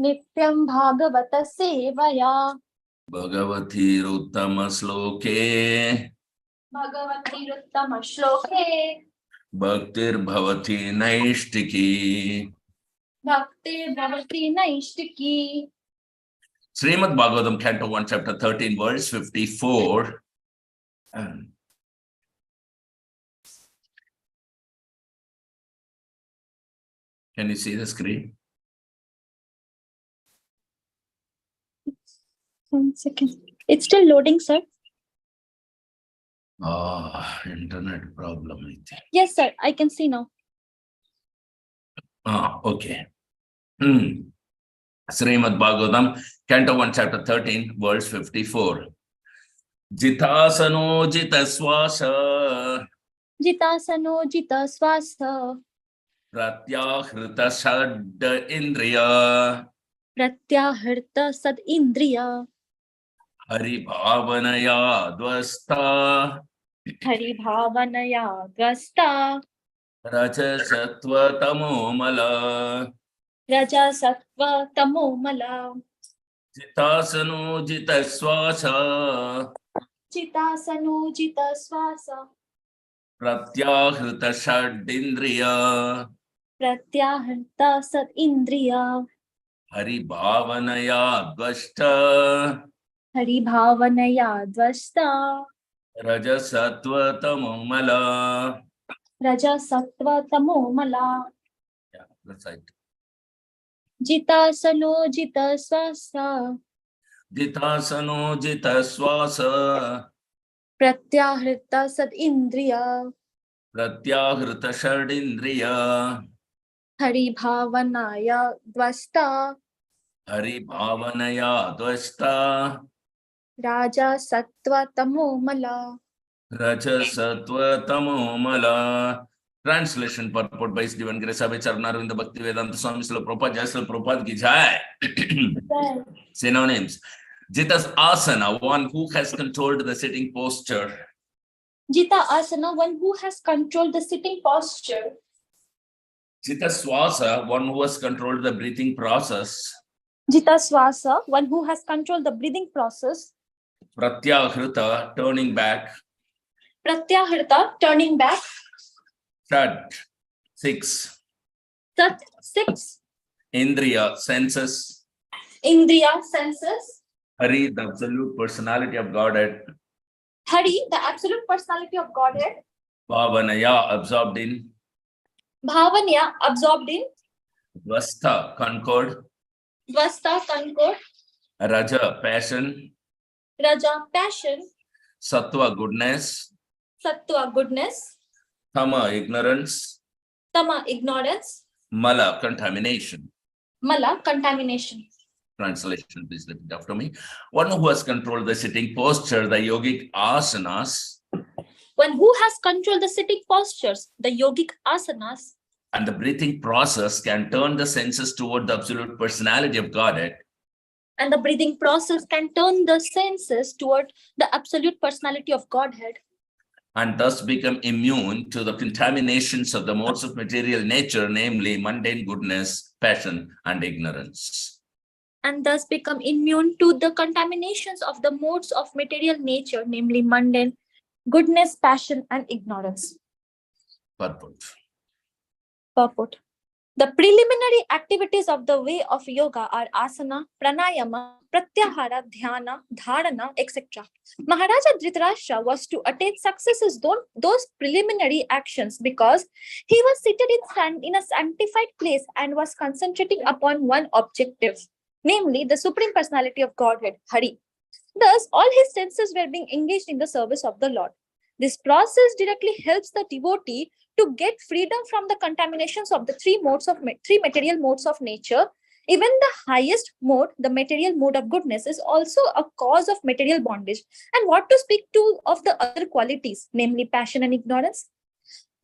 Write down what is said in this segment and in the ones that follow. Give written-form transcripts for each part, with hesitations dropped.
Nityam Bhagavata Sevaya. Bhagavathir Sloke. Bhagavathir Uttama Shloke. Bhaktir Bhavati Naishtiki. Bhakti Bhavati Naishtiki. Srimad Bhagavatam, Canto 1, Chapter 13, verse 54. Can you see the screen? 1 second. It's still loading, sir. Internet problem, I think. Yes, sir. I can see now. Okay. Srimad Bhagavatam, Canto 1, Chapter 13, verse 54. Jitasano jitasvasa. Jitasano Jita Swasa. Pratyahrita shad indriya. Pratyahirta Sad Indriya. Hari bhavanaya dvasta. Hari Bhavanaya Gasta. Raja sattva tamo mala. Raja Sattva Tamo Mala. Jitasano jitasvasa. Jitasano Jita Swasa. Pratyahrita shad indriya. Pratyahirta Sad Indriya. Hari bhavanaya dvasta. Hari Bhavanaya Dvasta. Raja sattva tamo mala. Raja Sattva Tamo Mala. Yeah, that's right. Jitasano Jita Swasa. Jitasano jitasvasa. Pratyahirta Sad Indriya. Pratyahrita shadindriya. Hari Bhavanaya Dvasta. Hari bhavanaya dvasta. Raja Sattva Tamo Mala. Raja sattva tamo mala. Translation purport by Divine Grace Abhay Charanarinda Bhakti Vedanta Swami Srila Prabhupada, Jai Srila Prabhupada ki jai. Synonyms. Jitas asana, one who has controlled the sitting posture. Jita Asana, one who has controlled the sitting posture. Jita swasa, one who has controlled the breathing process. Jita Swasa, one who has controlled the breathing process. Pratyahrita, turning back. Pratyahirta, turning back. Shat, 6. Sat, 6. Indriya, senses. Indriya, senses. Hari, the absolute personality of Godhead. Hari, the absolute personality of Godhead. Bhavanaya, absorbed in. Bhavanya, absorbed in. Vastha, concord. Dvasta, concord. Raja, passion. Raja, passion. Sattva, goodness. Sattva, goodness. Tama, ignorance. Tama, ignorance. Mala, contamination. Mala, contamination. Translation, please repeat after me. One who has controlled the sitting posture, the yogic asanas. One who has controlled the sitting postures, the yogic asanas. And the breathing process can turn the senses toward the absolute personality of Godhead. And the breathing process can turn the senses toward the absolute personality of Godhead. And thus become immune to the contaminations of the modes of material nature, namely mundane goodness, passion, and ignorance. And thus become immune to the contaminations of the modes of material nature, namely mundane goodness, passion, and ignorance. Purport. Purport. The preliminary activities of the way of yoga are asana, pranayama, pratyahara, dhyana, dharana, etc. Maharaja Dhritarashtra was to attain successes those preliminary actions because he was seated in a sanctified place and was concentrating upon one objective, namely the Supreme Personality of Godhead, Hari. Thus, all his senses were being engaged in the service of the Lord. This process directly helps the devotee to get freedom from the contaminations of the three material modes of nature. Even the highest mode, the material mode of goodness, is also a cause of material bondage. And what to speak to of the other qualities, namely passion and ignorance?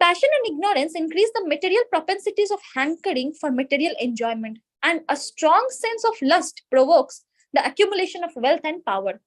Passion and ignorance increase the material propensities of hankering for material enjoyment, and a strong sense of lust provokes the accumulation of wealth and power.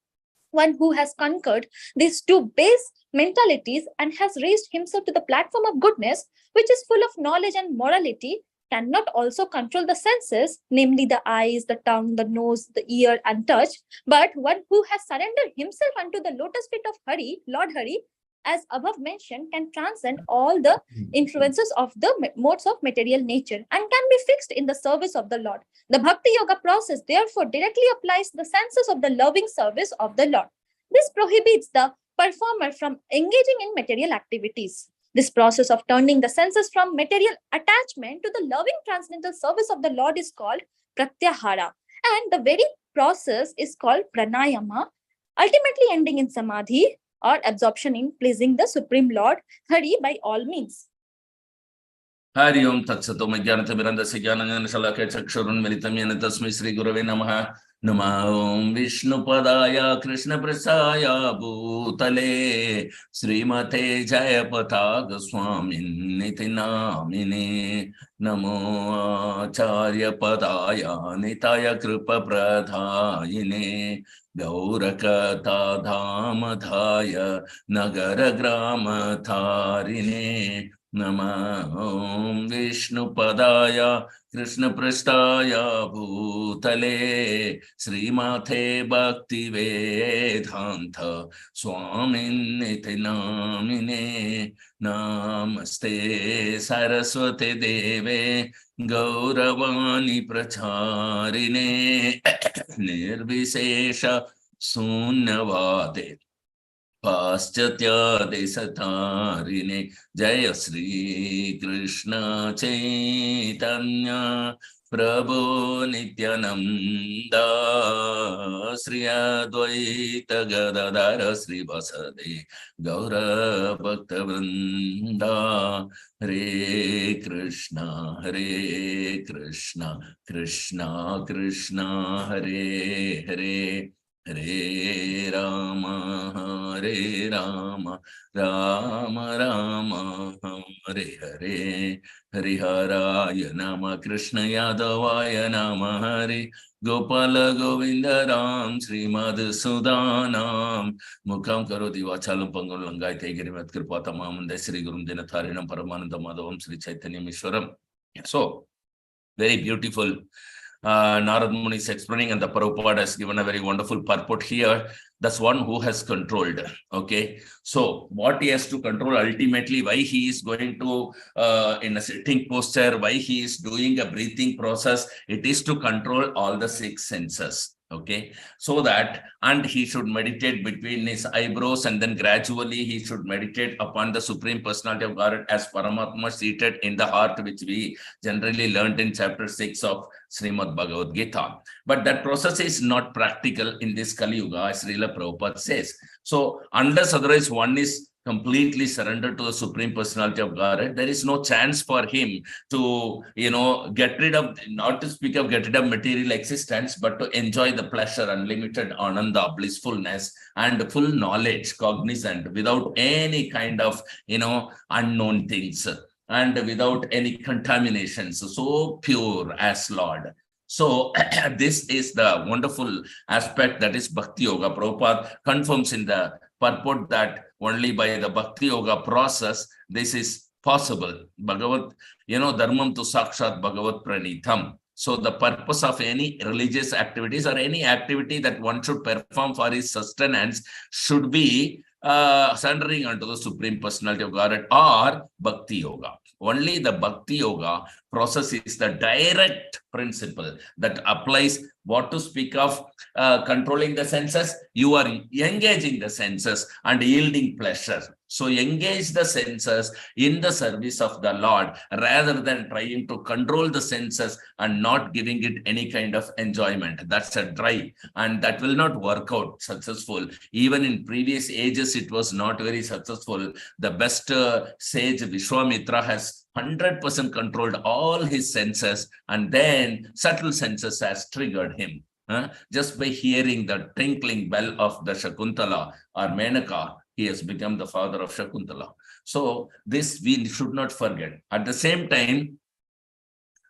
One who has conquered these two base mentalities and has raised himself to the platform of goodness, which is full of knowledge and morality, cannot also control the senses, namely the eyes, the tongue, the nose, the ear, and touch, but one who has surrendered himself unto the lotus feet of Hari, Lord Hari, as above mentioned, can transcend all the influences of the modes of material nature and can be fixed in the service of the Lord. The Bhakti Yoga process therefore directly applies the senses of the loving service of the Lord. This prohibits the performer from engaging in material activities. This process of turning the senses from material attachment to the loving transcendental service of the Lord is called pratyahara, and the very process is called pranayama, ultimately ending in samadhi or absorption in pleasing the Supreme Lord Hari by all means. Hari ओम तत्सतो ज्ञानतिमिरन्दस्य ज्ञानञ्जनशलाकया चक्षुरुन्मिलितं येन तस्मै श्रीगुरवे नमः। नमो ॐ विष्णुपदाय कृष्णप्रसाय भूतले श्रीमते जयपताकस्वामिन्निति नामिने। नमो आचार्यपदाय निताय कृपप्रदायिने गौरकथाधामधाय नगरग्रामतारिणे। नमः ॐ विष्णुपदाय कृष्णपृष्ठाय भूतले श्रीमते भक्तिवेदान्त स्वामिन्निति नामिने। नमस्ते सरस्वती देवे गौरवाणी प्रचारिणे निर्विशेष शून्यवादे पाश्चात्यादेशतारिणे। जय श्री कृष्ण चैतन्य प्रभु नित्यानंद श्री अद्वैत गदाधर श्रीवासदि गौर भक्तवृंद। हरे कृष्ण कृष्ण कृष्ण हरे हरे हरे राम राम राम हरे हरे। हरिहराय नमः कृष्ण यादवाय नमः हरे गोपाल गोविंद राम श्रीमधुसूदनां मुखं करोति वाचालं पंगुं लंघयते गिरिं कृपातमां वन्दे श्रीगुरुं दिनतारिणं परमानंद माधवं Shri चैतन्यमीश्वरम्. So very beautiful. Narad Muni is explaining, and the Prabhupada has given a very wonderful purport here. That's one who has controlled. Okay, so what he has to control ultimately, why he is going to in a sitting posture, why he is doing a breathing process, it is to control all the six senses. Okay, so that, and he should meditate between his eyebrows, and then gradually he should meditate upon the Supreme Personality of Godhead as Paramatma seated in the heart, which we generally learned in chapter 6 of Srimad Bhagavad Gita. But that process is not practical in this Kali Yuga, as Srila Prabhupada says. So unless otherwise one is completely surrendered to the Supreme Personality of Godhead, there is no chance for him to, get rid of, not to speak of get rid of material existence, but to enjoy the pleasure, unlimited ananda, blissfulness, and full knowledge, cognizant, without any kind of, unknown things, and without any contaminations, so pure as Lord. So this is the wonderful aspect that is Bhakti Yoga. Prabhupada confirms in the purport that only by the Bhakti Yoga process, this is possible. Bhagavat, dharmam tu sakshat Bhagavat pranitham. So the purpose of any religious activities or any activity that one should perform for his sustenance should be surrendering unto the Supreme Personality of Godhead or Bhakti Yoga. Only the Bhakti Yoga process is the direct principle that applies. What to speak of controlling the senses? You are engaging the senses and yielding pleasure. So engage the senses in the service of the Lord rather than trying to control the senses and not giving it any kind of enjoyment. That's a drive, and that will not work out successful. Even in previous ages, it was not very successful. The best sage Vishwamitra has 100% controlled all his senses, and then subtle senses has triggered him. Just by hearing the tinkling bell of the Shakuntala or Menaka, he has become the father of Shakuntala. So this we should not forget. At the same time,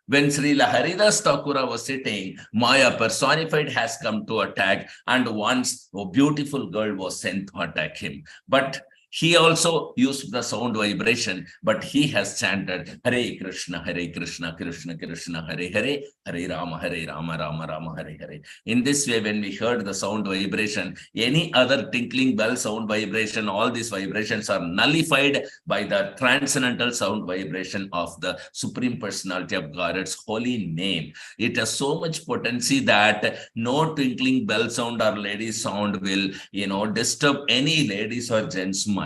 when Srila Haridas Thakura was sitting, Maya personified has come to attack, and once a beautiful girl was sent to attack him. But He also used the sound vibration, but he has chanted Hare Krishna, Krishna Krishna, Hare Hare, Hare Rama, Rama Rama, Hare Hare. In this way, when we heard the sound vibration, any other tinkling bell sound vibration, all these vibrations are nullified by the transcendental sound vibration of the Supreme Personality of God's holy name. It has so much potency that no twinkling bell sound or lady sound will, disturb any ladies or gents' mind.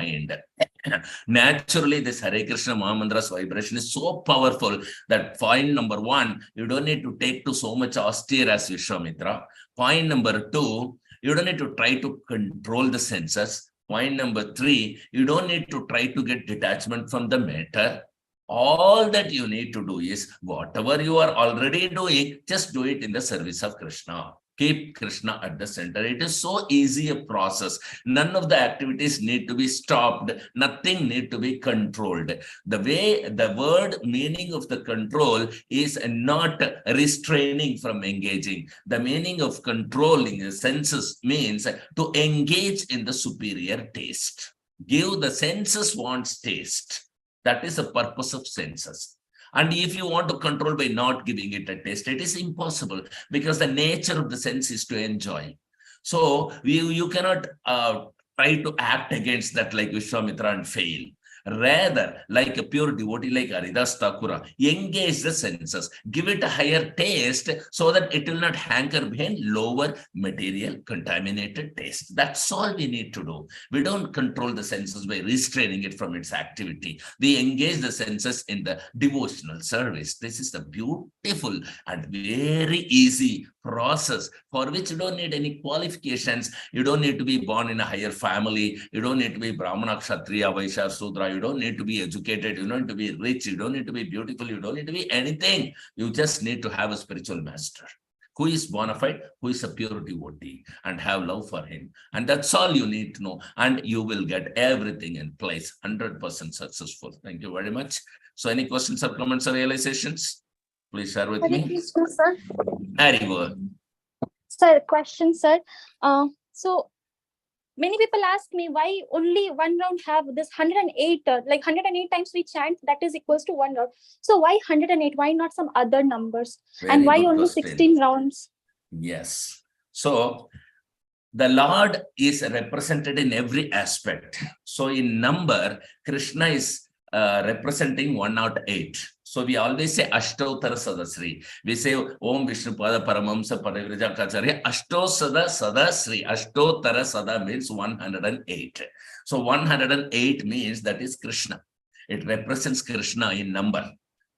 Naturally, this Hare Krishna Mahamantra's vibration is so powerful that point number one, you don't need to take to so much austere as Vishwamitra. Point number two, you don't need to try to control the senses. Point number three, you don't need to try to get detachment from the matter. All that you need to do is whatever you are already doing, just do it in the service of Krishna. Keep Krishna at the center. It is so easy a process. None of the activities need to be stopped. Nothing need to be controlled. The way the word meaning of the control is not restraining from engaging. The meaning of controlling the senses means to engage in the superior taste. Give the senses wants taste. That is the purpose of senses. And if you want to control by not giving it a taste, it is impossible because the nature of the sense is to enjoy. So you cannot try to act against that like Vishwamitra and fail. Rather, like a pure devotee like Haridas Thakura, engage the senses, give it a higher taste so that it will not hanker behind lower material contaminated taste. That's all we need to do. We don't control the senses by restraining it from its activity. We engage the senses in the devotional service. This is the beautiful and very easy process for which you don't need any qualifications. You don't need to be born in a higher family. You don't need to be Brahmana, Kshatriya, Vaishya, Sudra. You don't need to be educated. You don't need to be rich. You don't need to be beautiful. You don't need to be anything. You just need to have a spiritual master who is bona fide, who is a pure devotee, and have love for him. And that's all you need to know. And you will get everything in place, 100% successful. Thank you very much. So any questions or comments or realizations? Please share with me. Krishna, sir. Very good. Sir, question, sir. So many people ask me why only one round have this 108, like 108 times we chant, that is equals to one round. So why 108? Why not some other numbers? Very and why good only question. 16 rounds? Yes. So the Lord is represented in every aspect. So in number, Krishna is representing 108. So we always say Ashtottara Sadasri. We say Om Vishnupada Paramamsa Parivraja Kacharya Ashtotada Sadasri. Ashtottara Sada means 108. So 108 means that is Krishna. It represents Krishna in number.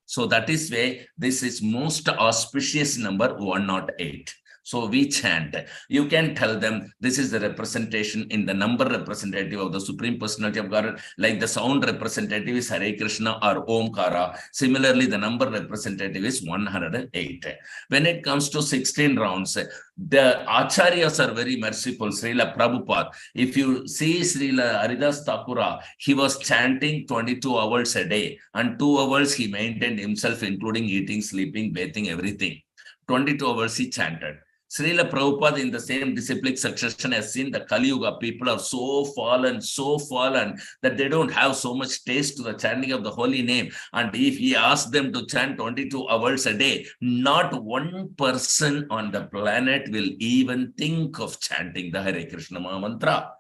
So that is why this is most auspicious number 108. So we chant. You can tell them this is the representation in the number representative of the Supreme Personality of God, like the sound representative is Hare Krishna or Omkara. Similarly, the number representative is 108. When it comes to 16 rounds, the Acharyas are very merciful. Srila Prabhupada, if you see Srila Haridas Thakura, he was chanting 22 hours a day and 2 hours he maintained himself, including eating, sleeping, bathing, everything. 22 hours he chanted. Srila Prabhupada in the same disciplic succession has seen the Kali Yuga. People are so fallen that they don't have so much taste to the chanting of the holy name. And if he asks them to chant 22 hours a day, not one person on the planet will even think of chanting the Hare Krishna Mahamantra.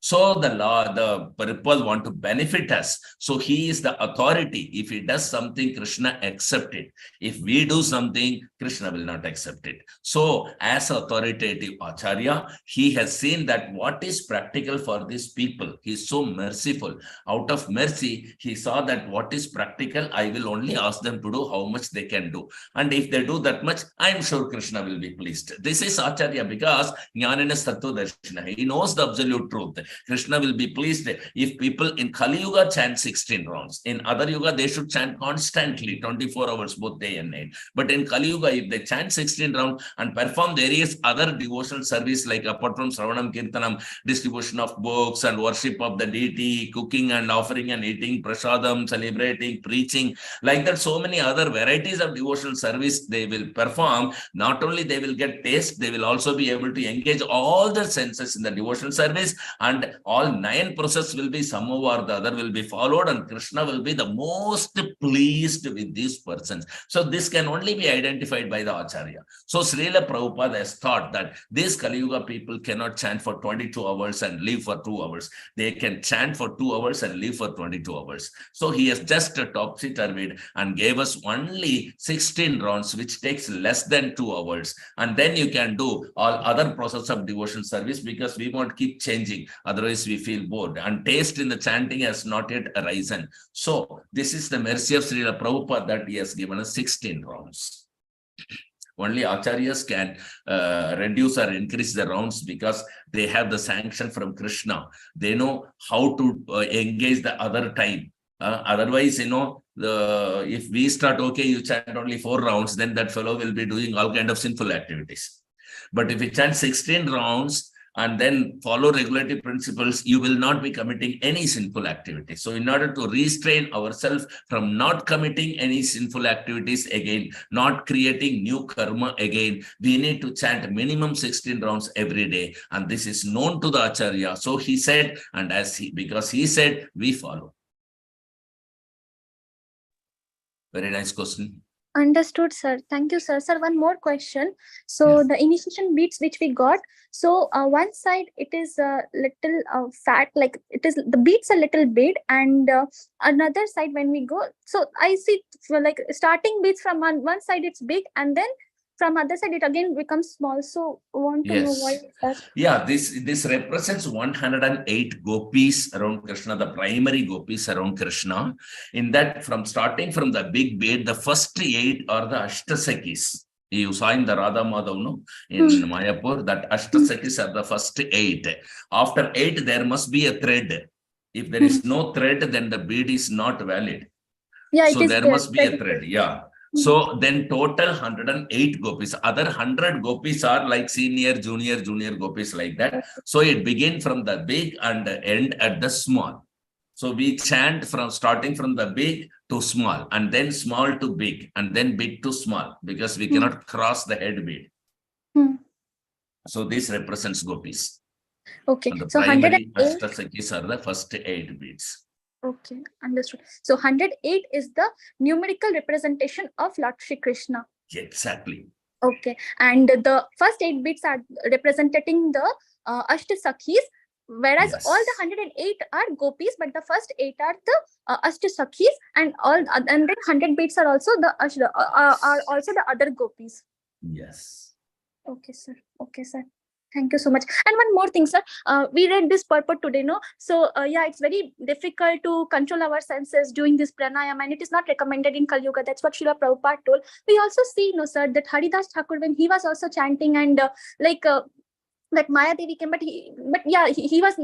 So the people want to benefit us. So he is the authority. If he does something, Krishna accept it. If we do something, Krishna will not accept it. So as authoritative Acharya, he has seen that what is practical for these people. He is so merciful. Out of mercy, he saw that what is practical, I will only ask them to do how much they can do. And if they do that much, I am sure Krishna will be pleased. This is Acharya because Jnanena Sattva Darshana. He knows the absolute truth. Krishna will be pleased if people in Kali Yuga chant 16 rounds. In other Yuga, they should chant constantly, 24 hours, both day and night. But in Kali Yuga, if they chant 16 rounds and perform various other devotional service, like apart from Sravanam Kirtanam, distribution of books and worship of the deity, cooking and offering and eating, prasadam, celebrating, preaching, like that, so many other varieties of devotional service they will perform. Not only they will get taste, they will also be able to engage all their senses in the devotional service, and and all 9 processes will be somehow or the other will be followed, and Krishna will be the most pleased with these persons. So this can only be identified by the Acharya. So Srila Prabhupada has thought that these Kali Yuga people cannot chant for 22 hours and live for 2 hours. They can chant for 2 hours and live for 22 hours. So he has just topsy-turvied and gave us only 16 rounds, which takes less than 2 hours. And then you can do all other process of devotion service, because we won't keep changing. Otherwise, we feel bored. And taste in the chanting has not yet arisen. So this is the mercy of Srila Prabhupada that he has given us 16 rounds. Only acharyas can reduce or increase the rounds because they have the sanction from Krishna. They know how to engage the other time. Otherwise, if we start, okay, you chant only 4 rounds, then that fellow will be doing all kind of sinful activities. But if you chant 16 rounds and then follow regulatory principles, you will not be committing any sinful activity. So in order to restrain ourselves from not committing any sinful activities again, not creating new karma again, we need to chant minimum 16 rounds every day. And this is known to the Acharya. So he said, and because he said, we follow. Very nice question. Understood, sir. Thank you, sir. Sir, one more question. So Yes. the initiation beads which we got, so one side it is a little fat, like it is the beads a little big, and another side when we go, so I see like starting beads from one side it's big, and then from other side it again becomes small. So want to know why is that? Yeah, this represents 108 gopis around Krishna, the primary gopis around Krishna. In that, starting from the big bead, the first 8 are the Ashtasakis. You saw in the Radha Madhav, no? In Mayapur, that Ashtasakis are the first 8. After 8, there must be a thread. If there is no thread, then the bead is not valid. Yeah, so there must be a thread. Yeah. So then total 108 gopis. Other 100 gopis are like senior, junior gopis like that. So it begins from the big and end at the small. So we chant from starting from the big to small, and then small to big, and then big to small, because we cannot cross the head bead. So this represents gopis. Okay. And the So primary 108. Ashtasakis are the first 8 beads. Okay, understood. So 108 is the numerical representation of Lord Shri Krishna. Exactly. Okay, and the first 8 bits are representing the Ashtasakis, whereas all the 108 are gopis, but the first 8 are the Ashtasakis, and then 100 bits are also the other gopis. Yes. Okay, sir. Okay, sir. Thank you so much. And one more thing, sir. We read this purport today, no? So, yeah, it's very difficult to control our senses doing this pranayama, and it is not recommended in Kali Yuga. That's what Srila Prabhupada told. We also see, no, sir, that Haridas Thakur, when he was also chanting, and that Maya Devi came, he was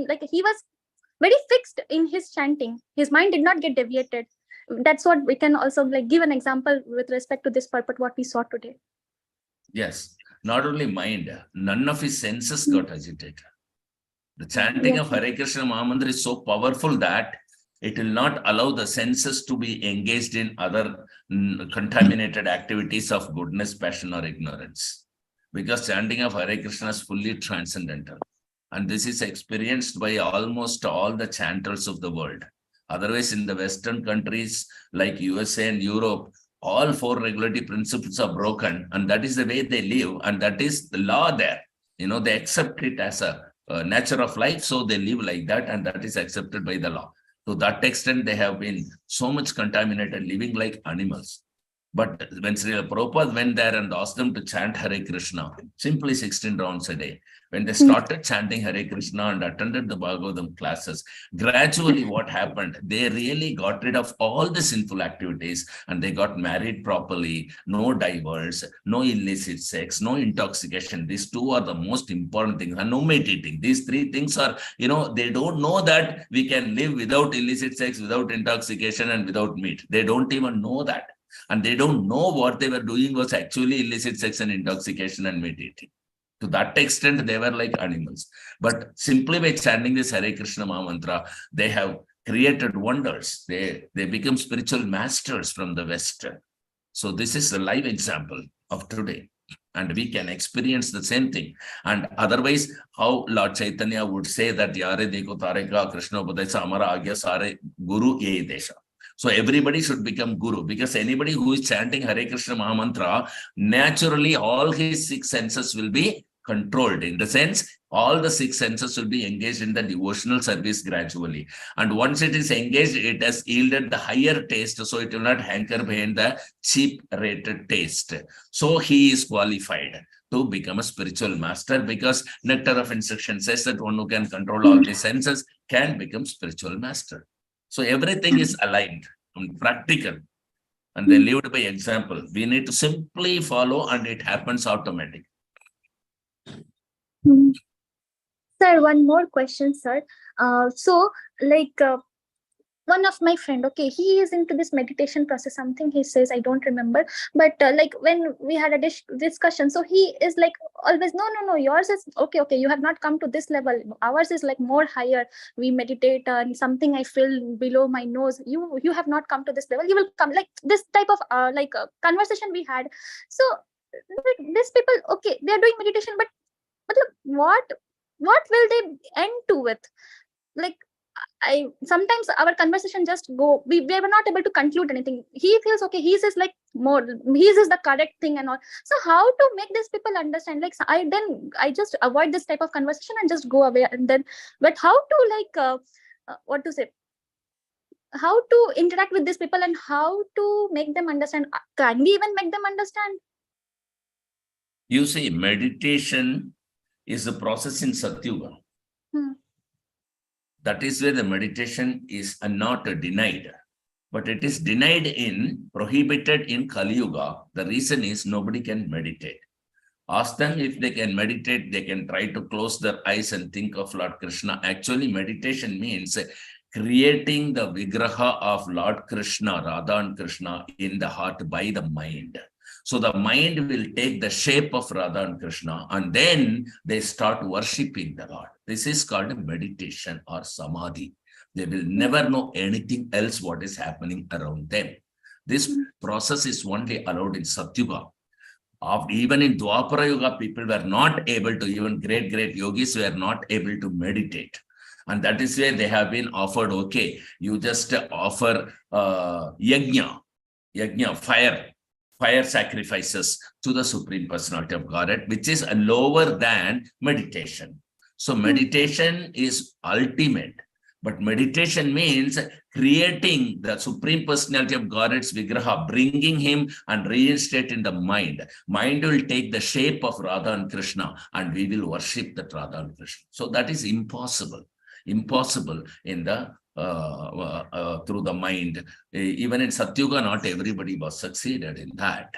very fixed in his chanting. His mind did not get deviated. That's what we can also give an example with respect to this purport, what we saw today. Yes. Not only mind, none of his senses got agitated. The chanting of Hare Krishna Mahamantra is so powerful that it will not allow the senses to be engaged in other contaminated activities of goodness, passion, or ignorance. Because chanting of Hare Krishna is fully transcendental. And this is experienced by almost all the chanters of the world. Otherwise, in the Western countries like USA and Europe, all 4 regulatory principles are broken, and that is the way they live, and that is the law there. They accept it as a nature of life, so they live like that, and that is accepted by the law. To that extent, they have been so much contaminated, living like animals. But when Srila Prabhupada went there and asked them to chant Hare Krishna, simply 16 rounds a day, when they started chanting Hare Krishna and attended the Bhagavatam classes, gradually what happened, they really got rid of all the sinful activities, and they got married properly, no divorce, no illicit sex, no intoxication. These 2 are the most important things, and no meat eating. These 3 things are, they don't know that we can live without illicit sex, without intoxication, and without meat. They don't even know that. And they don't know what they were doing was actually illicit sex and intoxication and meat eating. To that extent, they were like animals. But simply by chanting this Hare Krishna Mahamantra, they have created wonders. They become spiritual masters from the West. So this is a live example of today. and we can experience the same thing. And otherwise, how Lord Chaitanya would say that Yare Deko Tareka Krishna Upadesa Amara Agya Sare Guru Ye Desha. So everybody should become Guru, because anybody who is chanting Hare Krishna Mahamantra, naturally all his six senses will be controlled. In the sense, all the six senses will be engaged in the devotional service gradually. And once it is engaged, it has yielded the higher taste, so it will not hanker behind the cheap rated taste. So he is qualified to become a spiritual master, because Nectar of Instruction says that one who can control all the senses can become spiritual master. So everything is aligned and practical, and they lived by example. We need to simply follow, and it happens automatically. Sir, one more question, sir. One of my friend, okay, he is into this meditation process, something he says, I don't remember, but like when we had a discussion, so he is like always, no, yours is okay, you have not come to this level, ours is like more higher, we meditate and something I feel below my nose, you have not come to this level, you will come, like this type of conversation we had. So like, these people, okay, they are doing meditation, but what will they end to with? Like, I sometimes our conversation just go, we were not able to conclude anything. He feels okay, his is like more, his is the correct thing and all. So how to make these people understand? Like, I just avoid this type of conversation and just go away, and then, but how to what to say, how to interact with these people and how to make them understand? Can we even make them understand? You see, meditation is a process in Satyuga. That is where the meditation is not denied, but it is denied prohibited in Kali Yuga. The reason is nobody can meditate. Ask them if they can meditate, they can try to close their eyes and think of Lord Krishna. Actually, meditation means creating the vigraha of Lord Krishna, Radha and Krishna in the heart by the mind. So the mind will take the shape of Radha and Krishna, and then they start worshipping the Lord. This is called meditation or samadhi. They will never know anything else what is happening around them. This process is only allowed in Satyuga. Even in Dwapara Yuga, people were not able to, even great yogis were not able to meditate. And that is where they have been offered, okay, you just offer yajna, fire sacrifices to the Supreme Personality of Godhead, which is lower than meditation. So meditation is ultimate, but meditation means creating the Supreme Personality of Godhead's vigraha, bringing him and reinstate in the mind. Mind will take the shape of Radha and Krishna, and we will worship that Radha and Krishna. So that is impossible in the through the mind. Even in Satyuga, not everybody was succeeded in that.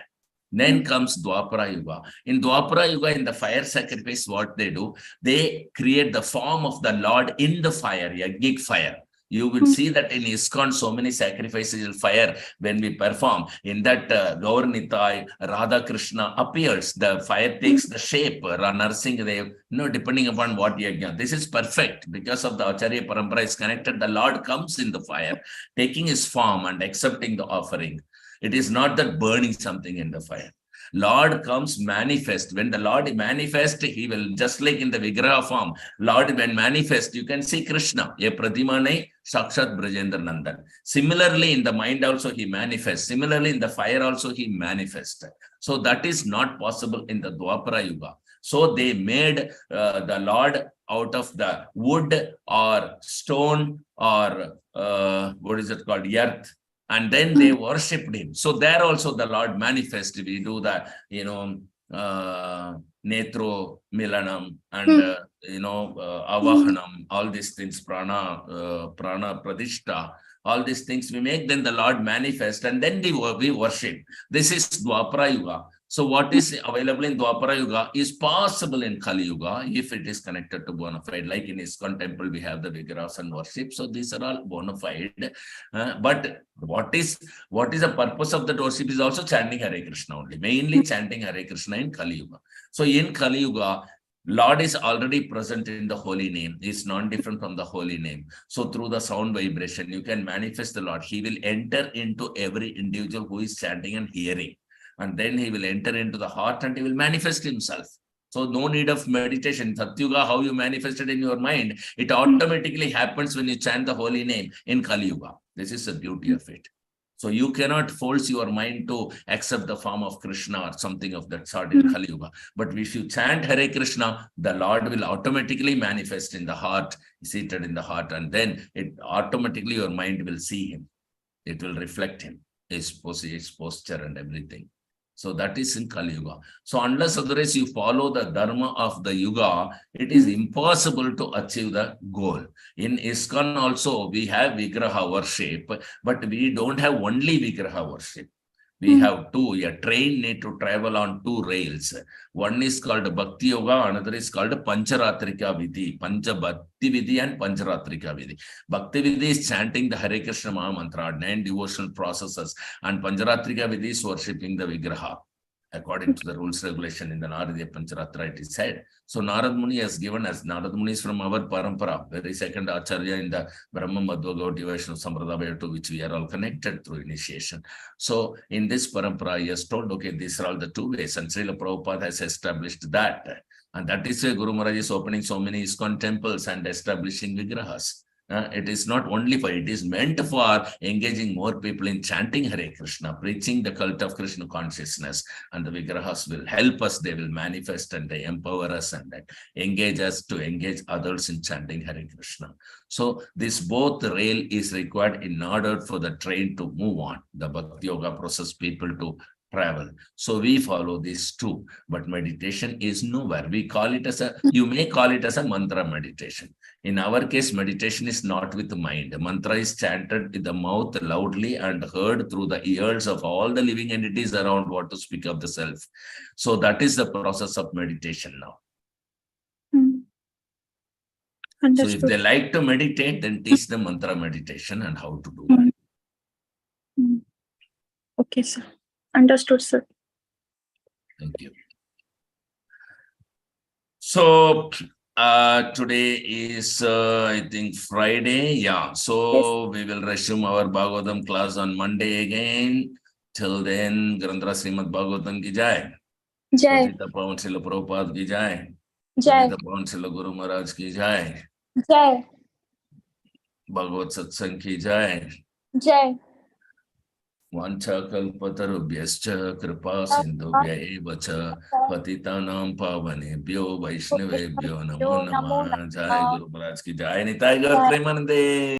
Then comes Dwapara Yuga. In Dwapara Yuga, in the fire sacrifice, what they do, they create the form of the Lord in the fire, yajnik fire. You will see that in ISKCON, so many sacrifices in fire when we perform. In that Gaur Nitai, Radha Krishna appears. The fire takes the shape, Narsingh, depending upon what yajna. This is perfect because of the Acharya Parampara is connected. The Lord comes in the fire, taking his form and accepting the offering. It is not that burning something in the fire. Lord comes manifest. When the Lord manifests, he will, just like in the Vigraha form, Lord when manifest, you can see Krishna, ye Pradimane Sakshat Brajendra Nandan. Similarly, in the mind also he manifests. Similarly, in the fire also he manifests. So that is not possible in the Dwapara Yuga. So they made the Lord out of the wood or stone or what is it called, earth. And then they worshipped him. So there also the Lord manifested. We do the, Netro Milanam and, Avahanam, all these things, Prana Pradishta, all these things we make, then the Lord manifest, and then we worship. This is Dwapara Yuga. So what is available in Dwapara Yuga is possible in Kali Yuga if it is connected to bona fide. Like in ISKCON temple, we have the Vigrahas and worship. So these are all bona fide. But what is the purpose of the worship is also chanting Hare Krishna only. Mainly chanting Hare Krishna in Kali Yuga. So in Kali Yuga, Lord is already present in the holy name. It's non-different from the holy name. So through the sound vibration, you can manifest the Lord. He will enter into every individual who is chanting and hearing. and then he will enter into the heart and he will manifest himself. So no need of meditation. Satyuga, how you manifested in your mind, it automatically happens when you chant the holy name in Kali Yuga. This is the beauty of it. So you cannot force your mind to accept the form of Krishna or something of that sort in Kali Yuga. But if you chant Hare Krishna, the Lord will automatically manifest in the heart, seated in the heart, and then it automatically your mind will see him. It will reflect him, his posture and everything. So that is in Kali Yuga. So unless otherwise you follow the dharma of the Yuga, it is impossible to achieve the goal. In ISKCON also, we have Vigraha worship, but we don't have only Vigraha worship. We have two. A train need to travel on two rails. One is called Bhakti Yoga, another is called Pancharatrika Vidhi. Pancha Bhakti Vidhi and Pancharatrika Vidhi. Bhakti Vidhi is chanting the Hare Krishna Maha Mantra, 9 devotional processes, and Pancharatrika Vidhi is worshipping the Vigraha. According to the rules regulation in the Naradiya Pancharatra, it is said. So Narad Muni has given us, Narad Muni is from our parampara, very second Acharya in the Brahma Madhva Gaudiya Vaishnava Sampradaya, to which we are all connected through initiation. So in this parampara, he has told, okay, these are all the two ways, and Srila Prabhupada has established that. And that is why Guru Maharaj is opening so many ISKCON temples and establishing Vigrahas. It is not only for, it is meant for engaging more people in chanting Hare Krishna, preaching the cult of Krishna consciousness, and the Vigrahas will help us, they will manifest and they empower us and engage us to engage others in chanting Hare Krishna. So this both rail is required in order for the train to move on, the Bhakti Yoga process people to travel. So we follow these two, but meditation is nowhere. We call it as a, you may call it as a mantra meditation. In our case, meditation is not with the mind. Mantra is chanted with the mouth loudly and heard through the ears of all the living entities around what to speak of the self. So that is the process of meditation now. So if they like to meditate, then teach them mantra meditation and how to do that. Okay, sir. Understood, sir. Thank you. So today is, I think, Friday. Yeah. So yes, we will resume our Bhagavatam class on Monday again. Till then, Grandhara Srimad Bhagavatam ki jai. Jai. Patita Pavan Srila Prabhupada ki jai. Jai. Patita Pavan Srila Guru Maharaj ki jai. Jai. Bhagavat Satsang ki jai. Jai. Vanchakalpatarubhyascha kripa sindhubhya eva cha patitanam pavanebhyo vaishnavebhyo namo namah. Jai Guru Maharaj ki jai. Nitai Gaur Premanande.